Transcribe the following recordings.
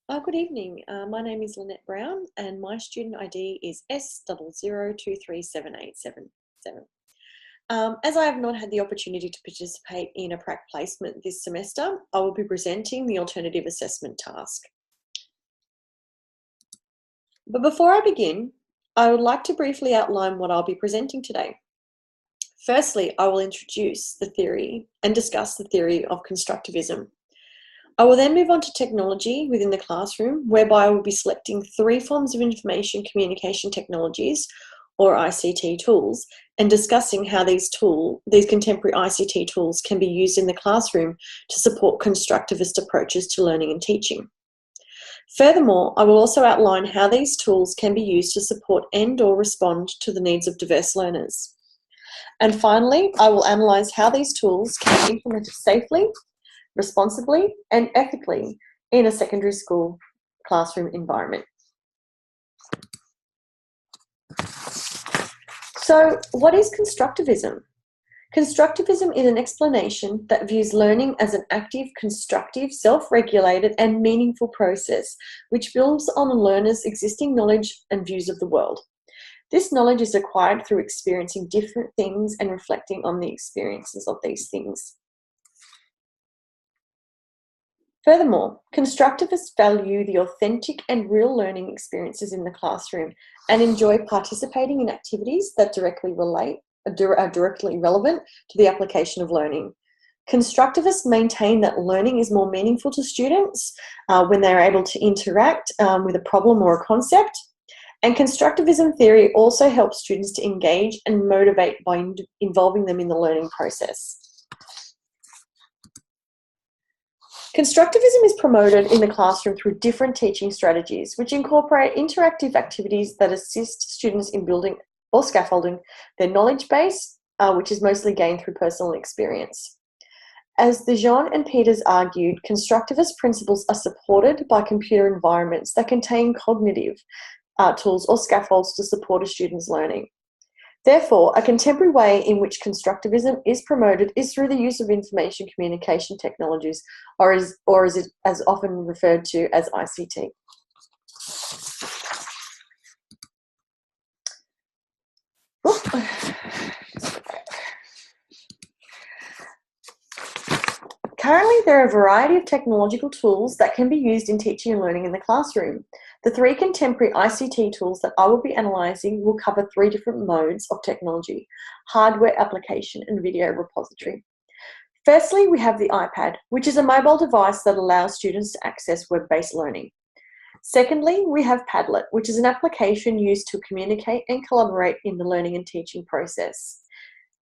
Good evening. My name is Lynette Brown and my student ID is S00237877. As I have not had the opportunity to participate in a prac placement this semester, I will be presenting the alternative assessment task. But before I begin, I would like to briefly outline what I'll be presenting today. Firstly, I will introduce the theory and discuss the theory of constructivism. I will then move on to technology within the classroom, whereby I will be selecting 3 forms of information communication technologies, or ICT tools, and discussing how these contemporary ICT tools can be used in the classroom to support constructivist approaches to learning and teaching. Furthermore, I will also outline how these tools can be used to support and/or respond to the needs of diverse learners. And finally, I will analyse how these tools can be implemented safely, responsibly and ethically in a secondary school classroom environment. So, what is constructivism? Constructivism is an explanation that views learning as an active, constructive, self-regulated and meaningful process which builds on a learner's existing knowledge and views of the world. This knowledge is acquired through experiencing different things and reflecting on the experiences of these things. Furthermore, constructivists value the authentic and real learning experiences in the classroom and enjoy participating in activities that are directly relevant to the application of learning. Constructivists maintain that learning is more meaningful to students when they are able to interact with a problem or a concept. And constructivism theory also helps students to engage and motivate by involving them in the learning process. Constructivism is promoted in the classroom through different teaching strategies, which incorporate interactive activities that assist students in building or scaffolding their knowledge base, which is mostly gained through personal experience. As the Jean and Peters argued, constructivist principles are supported by computer environments that contain cognitive tools or scaffolds to support a student's learning. Therefore, a contemporary way in which constructivism is promoted is through the use of information communication technologies, or is it as often referred to as ICT. Currently, there are a variety of technological tools that can be used in teaching and learning in the classroom. The 3 contemporary ICT tools that I will be analysing will cover 3 different modes of technology: hardware, application, and video repository. Firstly, we have the iPad, which is a mobile device that allows students to access web-based learning. Secondly, we have Padlet, which is an application used to communicate and collaborate in the learning and teaching process.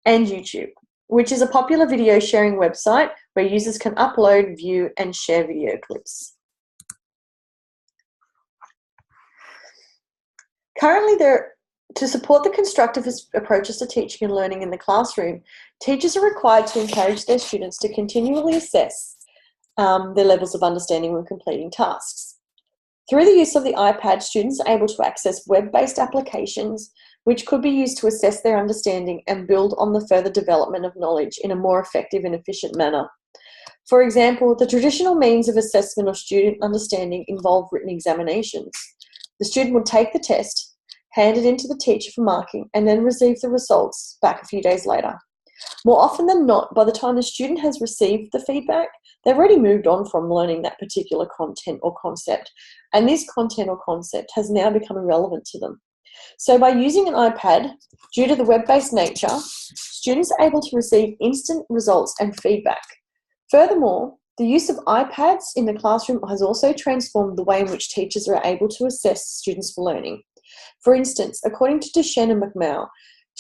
And YouTube, which is a popular video sharing website where users can upload, view, and share video clips. Currently, to support the constructivist approaches to teaching and learning in the classroom, teachers are required to encourage their students to continually assess their levels of understanding when completing tasks. Through the use of the iPad, students are able to access web-based applications which could be used to assess their understanding and build on the further development of knowledge in a more effective and efficient manner. For example, the traditional means of assessment of student understanding involve written examinations. The student would take the test, hand it in to the teacher for marking, and then receive the results back a few days later. More often than not, by the time the student has received the feedback, they've already moved on from learning that particular content or concept, and this content or concept has now become irrelevant to them. So by using an iPad, due to the web-based nature, students are able to receive instant results and feedback. Furthermore, the use of iPads in the classroom has also transformed the way in which teachers are able to assess students for learning. For instance, according to Duchenne and McMahon,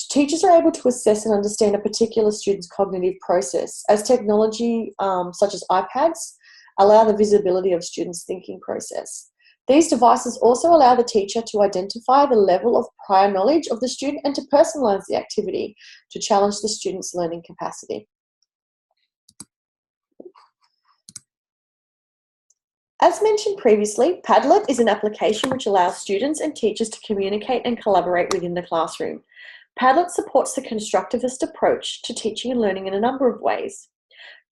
teachers are able to assess and understand a particular student's cognitive process as technology such as iPads allow the visibility of students' thinking process. These devices also allow the teacher to identify the level of prior knowledge of the student and to personalise the activity to challenge the student's learning capacity. As mentioned previously, Padlet is an application which allows students and teachers to communicate and collaborate within the classroom. Padlet supports the constructivist approach to teaching and learning in a number of ways.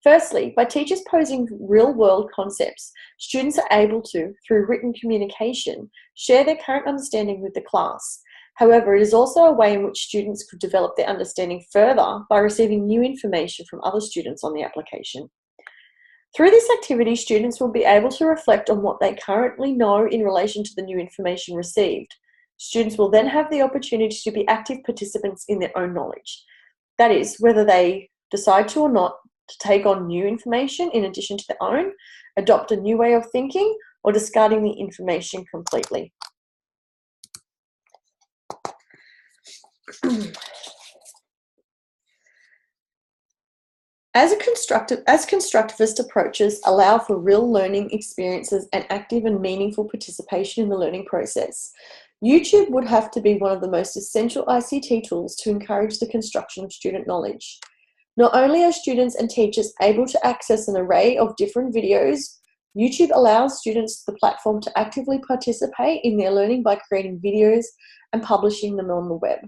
Firstly, by teachers posing real-world concepts, students are able to, through written communication, share their current understanding with the class. However, it is also a way in which students could develop their understanding further by receiving new information from other students on the application. Through this activity, students will be able to reflect on what they currently know in relation to the new information received. Students will then have the opportunity to be active participants in their own knowledge. That is, whether they decide to or not to take on new information in addition to their own, adopt a new way of thinking, or discarding the information completely. As constructivist approaches allow for real learning experiences and active and meaningful participation in the learning process, YouTube would have to be one of the most essential ICT tools to encourage the construction of student knowledge. Not only are students and teachers able to access an array of different videos, YouTube allows students the platform to actively participate in their learning by creating videos and publishing them on the web.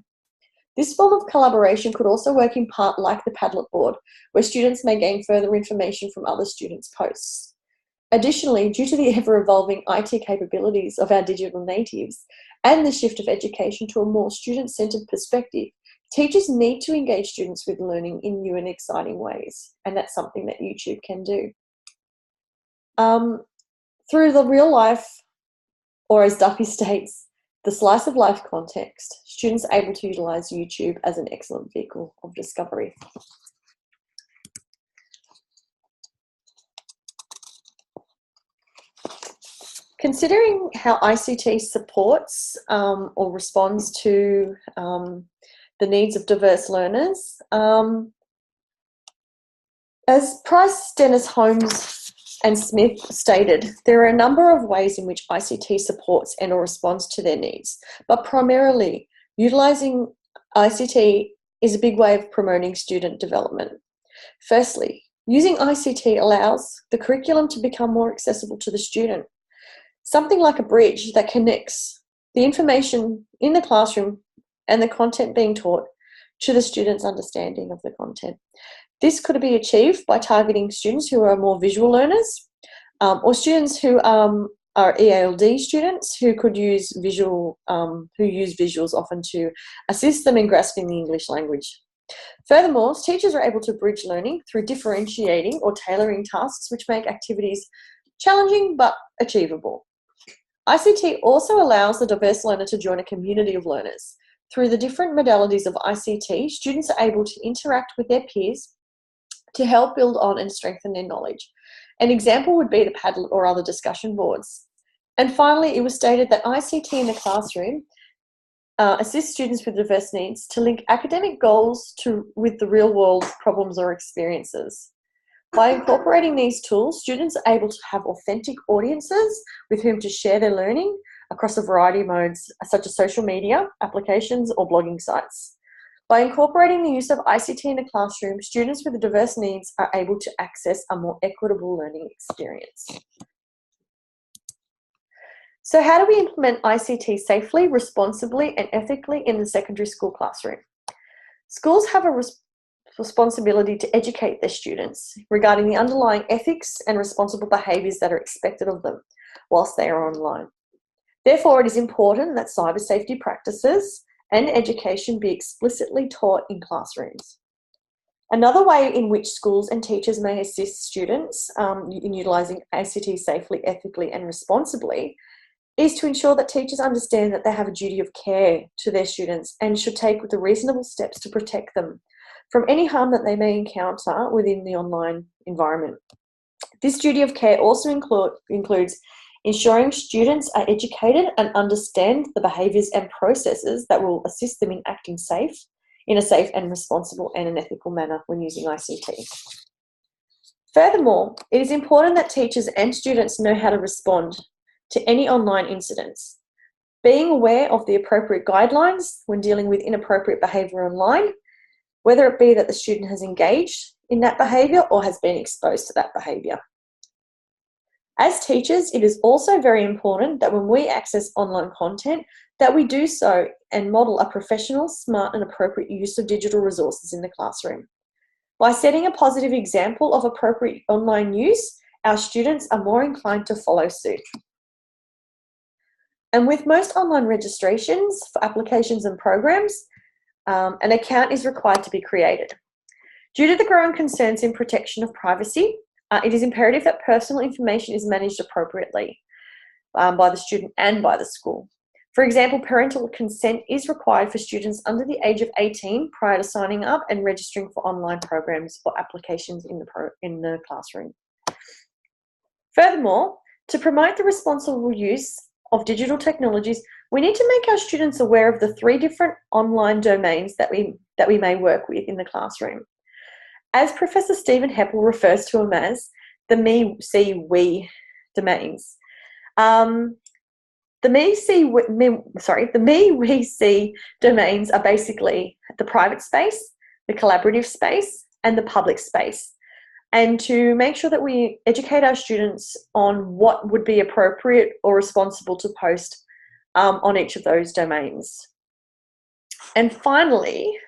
This form of collaboration could also work in part like the Padlet board, where students may gain further information from other students' posts. Additionally, due to the ever-evolving IT capabilities of our digital natives and the shift of education to a more student-centered perspective, teachers need to engage students with learning in new and exciting ways, and that's something that YouTube can do. Through the real life, or as Duffy states, the slice of life context, students are able to utilise YouTube as an excellent vehicle of discovery. Considering how ICT supports or responds to the needs of diverse learners, as Price, Dennis, Holmes and Smith stated, there are a number of ways in which ICT supports and or responds to their needs, but primarily utilising ICT is a big way of promoting student development. Firstly, using ICT allows the curriculum to become more accessible to the student. Something like a bridge that connects the information in the classroom and the content being taught to the student's understanding of the content. This could be achieved by targeting students who are more visual learners or students who are EALD students who could use visuals often to assist them in grasping the English language. Furthermore, teachers are able to bridge learning through differentiating or tailoring tasks which make activities challenging but achievable. ICT also allows the diverse learner to join a community of learners. Through the different modalities of ICT, students are able to interact with their peers to help build on and strengthen their knowledge. An example would be the Padlet or other discussion boards. And finally, it was stated that ICT in the classroom assists students with diverse needs to link academic goals with the real world problems or experiences. By incorporating these tools, students are able to have authentic audiences with whom to share their learning across a variety of modes, such as social media, applications, or blogging sites. By incorporating the use of ICT in the classroom, students with diverse needs are able to access a more equitable learning experience. So how do we implement ICT safely, responsibly, and ethically in the secondary school classroom? Schools have a responsibility to educate their students regarding the underlying ethics and responsible behaviours that are expected of them whilst they are online. Therefore, it is important that cyber safety practices and education be explicitly taught in classrooms. Another way in which schools and teachers may assist students in utilising ICT safely, ethically and responsibly is to ensure that teachers understand that they have a duty of care to their students and should take the reasonable steps to protect them from any harm that they may encounter within the online environment. This duty of care also includes ensuring students are educated and understand the behaviours and processes that will assist them in acting in a safe and responsible and an ethical manner when using ICT. Furthermore, it is important that teachers and students know how to respond to any online incidents. Being aware of the appropriate guidelines when dealing with inappropriate behaviour online, whether it be that the student has engaged in that behaviour or has been exposed to that behaviour. As teachers, it is also very important that when we access online content, that we do so and model a professional, smart and appropriate use of digital resources in the classroom. By setting a positive example of appropriate online use, our students are more inclined to follow suit. And with most online registrations for applications and programs, an account is required to be created. Due to the growing concerns in protection of privacy, it is imperative that personal information is managed appropriately by the student and by the school. For example, parental consent is required for students under the age of 18 prior to signing up and registering for online programs or applications in the classroom. Furthermore, to promote the responsible use of digital technologies, we need to make our students aware of the 3 different online domains that we may work with in the classroom. As Professor Stephen Heppel refers to them as the me, see, we domains. The me, we, see domains are basically the private space, the collaborative space, and the public space. And to make sure that we educate our students on what would be appropriate or responsible to post on each of those domains. And finally,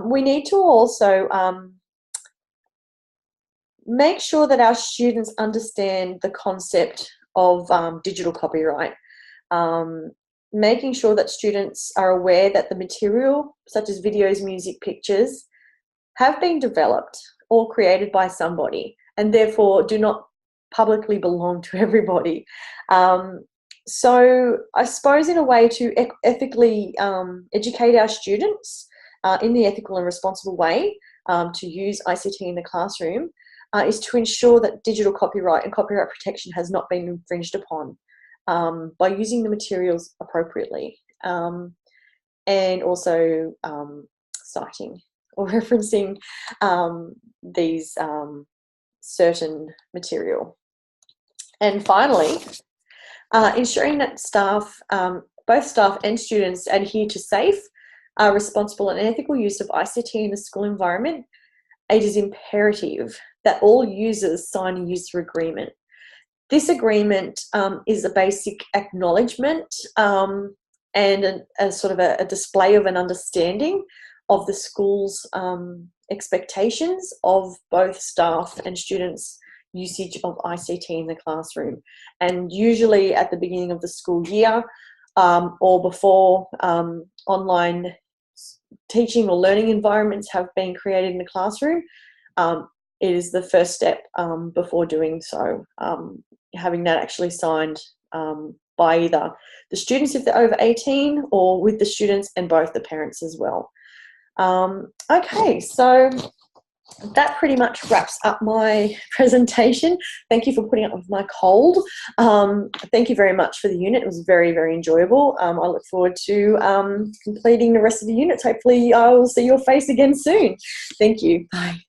we need to also make sure that our students understand the concept of digital copyright. Making sure that students are aware that the material, such as videos, music, pictures, have been developed or created by somebody and therefore do not publicly belong to everybody. So I suppose in a way to ethically educate our students in the ethical and responsible way to use ICT in the classroom is to ensure that digital copyright and copyright protection has not been infringed upon by using the materials appropriately and also citing or referencing these certain material. And finally, ensuring that staff, both staff and students, adhere to safe, responsible and ethical use of ICT in the school environment. It is imperative that all users sign a user agreement. This agreement is a basic acknowledgement and a sort of a display of an understanding of the school's expectations of both staff and students' usage of ICT in the classroom. And usually at the beginning of the school year or before online teaching or learning environments have been created in the classroom, it is the first step before doing so, having that actually signed by either the students if they're over 18 or with the students and both the parents as well. Okay, so that pretty much wraps up my presentation. Thank you for putting up with my cold. Thank you very much for the unit. It was very, very enjoyable. I look forward to completing the rest of the units. Hopefully I will see your face again soon. Thank you. Bye.